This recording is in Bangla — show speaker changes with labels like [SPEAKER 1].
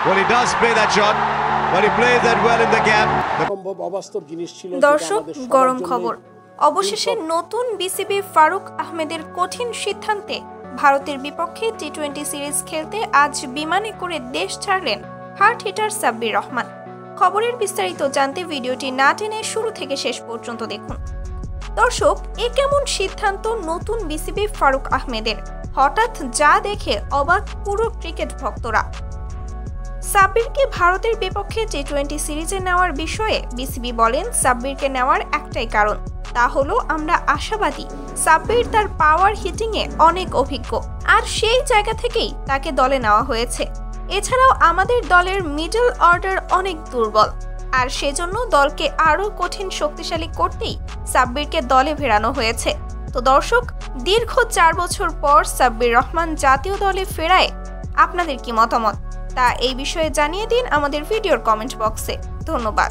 [SPEAKER 1] Well, he does play that shot, but he plays that well in the gap.
[SPEAKER 2] সম্ভব অবাস্তব জিনিস ছিল।
[SPEAKER 3] দর্শক, গরম খবর। অবশেষে নতুন বিসিবি ফারুক আহমেদের কঠিন সিদ্ধান্তে ভারতের বিপক্ষে টি-20 সিরিজ খেলতে আজ বিমানে করে দেশ ছাড়লেন হার্ড হিটার সাব্বির রহমান। খবরের বিস্তারিত জানতে ভিডিওটি না টেনে শুরু থেকে শেষ পর্যন্ত দেখুন। দর্শক, এ কেমন সিদ্ধান্ত নতুন বিসিবি ফারুক আহমেদের? হঠাৎ যা দেখে অবাক পুরো ক্রিকেট ভক্তরা। সাব্বিরকে ভারতের বিপক্ষে টি-20 সিরিজে নেওয়ার বিষয়ে বিসিবি বলেন, সাব্বিরকে নেওয়ার একটাই কারণ, তা হলো আমরা আশাবাদী সাব্বির তার পাওয়ার হিটিংয়ে অনেক অভিজ্ঞ, আর সেই জায়গা থেকেই তাকে দলে নেওয়া হয়েছে। এছাড়াও আমাদের দলের মিডল অর্ডার অনেক দুর্বল, আর সেজন্য দলকে আরও কঠিন শক্তিশালী করতেই সাব্বিরকে দলে ফেরানো হয়েছে। তো দর্শক, দীর্ঘ 4 বছর পর সাব্বির রহমান জাতীয় দলে ফেরায় আপনাদের কি মতামত তা এই বিষয়ে জানিয়ে দিন আমাদের ভিডিওর কমেন্ট বক্সে। ধন্যবাদ।